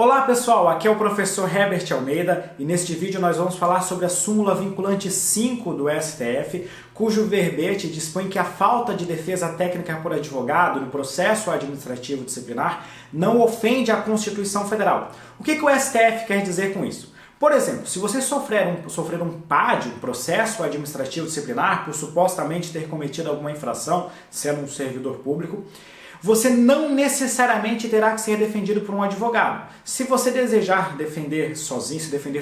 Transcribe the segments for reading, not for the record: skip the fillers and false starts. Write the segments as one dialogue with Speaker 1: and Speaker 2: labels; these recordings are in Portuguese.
Speaker 1: Olá pessoal, aqui é o professor Herbert Almeida e neste vídeo nós vamos falar sobre a súmula vinculante 5 do STF, cujo verbete dispõe que a falta de defesa técnica por advogado no processo administrativo disciplinar não ofende a Constituição Federal. O que o STF quer dizer com isso? Por exemplo, se você sofrer um PAD, um processo administrativo disciplinar, por supostamente ter cometido alguma infração, sendo um servidor público, você não necessariamente terá que ser defendido por um advogado. Se você desejar se defender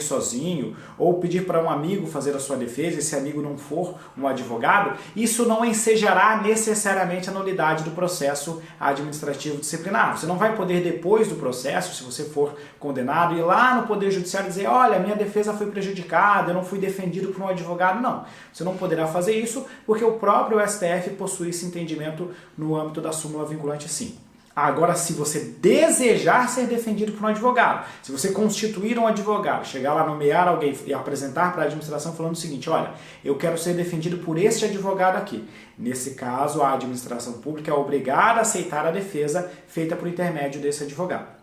Speaker 1: sozinho, ou pedir para um amigo fazer a sua defesa, e esse amigo não for um advogado, isso não ensejará necessariamente a nulidade do processo administrativo disciplinar. Você não vai poder, depois do processo, se você for condenado, ir lá no Poder Judiciário e dizer: olha, minha defesa foi prejudicada, eu não fui defendido por um advogado. Não, você não poderá fazer isso porque o próprio STF possui esse entendimento no âmbito da súmula vinculante 5. Agora, se você desejar ser defendido por um advogado, se você constituir um advogado, chegar lá, nomear alguém e apresentar para a administração falando o seguinte: olha, eu quero ser defendido por este advogado aqui. Nesse caso, a administração pública é obrigada a aceitar a defesa feita por intermédio desse advogado.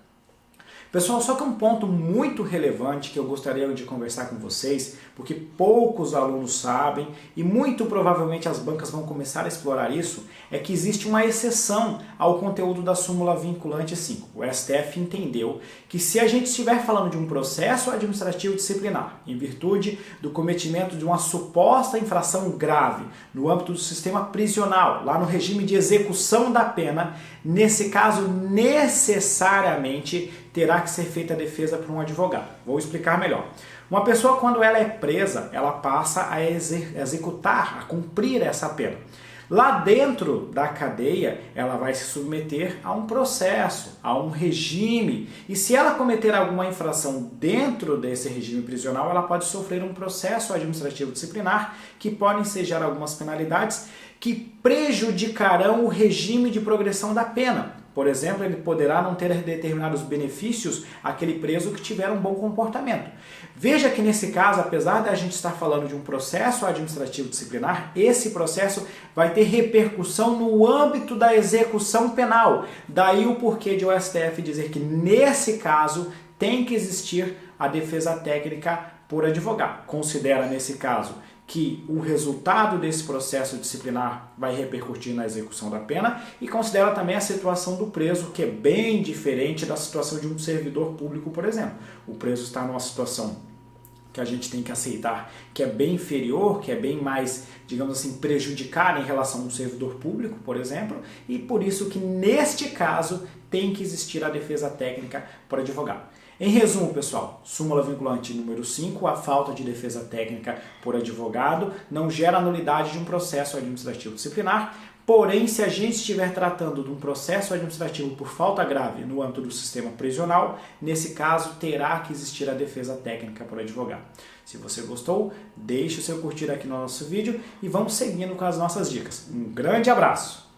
Speaker 1: Pessoal, só que um ponto muito relevante que eu gostaria de conversar com vocês, porque poucos alunos sabem e muito provavelmente as bancas vão começar a explorar isso, é que existe uma exceção ao conteúdo da súmula vinculante 5. O STF entendeu que se a gente estiver falando de um processo administrativo disciplinar, em virtude do cometimento de uma suposta infração grave no âmbito do sistema prisional, lá no regime de execução da pena, nesse caso necessariamente terá que ser feita a defesa por um advogado. Vou explicar melhor. Uma pessoa, quando ela é presa, ela passa a executar, a cumprir essa pena. Lá dentro da cadeia, ela vai se submeter a um processo, a um regime. E se ela cometer alguma infração dentro desse regime prisional, ela pode sofrer um processo administrativo disciplinar que pode ensejar algumas penalidades que prejudicarão o regime de progressão da pena. Por exemplo, ele poderá não ter determinados benefícios àquele preso que tiver um bom comportamento. Veja que nesse caso, apesar da gente estar falando de um processo administrativo disciplinar, esse processo vai ter repercussão no âmbito da execução penal. Daí o porquê de o STF dizer que nesse caso tem que existir a defesa técnica por advogado. Considera nesse caso que o resultado desse processo disciplinar vai repercutir na execução da pena e considera também a situação do preso, que é bem diferente da situação de um servidor público, por exemplo. O preso está numa situação que a gente tem que aceitar que é bem inferior, que é bem mais, digamos assim, prejudicada em relação a um servidor público, por exemplo, e por isso que neste caso tem que existir a defesa técnica por advogado. Em resumo, pessoal, súmula vinculante número 5, a falta de defesa técnica por advogado não gera nulidade de um processo administrativo disciplinar, porém, se a gente estiver tratando de um processo administrativo por falta grave no âmbito do sistema prisional, nesse caso terá que existir a defesa técnica por advogado. Se você gostou, deixe o seu curtir aqui no nosso vídeo e vamos seguindo com as nossas dicas. Um grande abraço!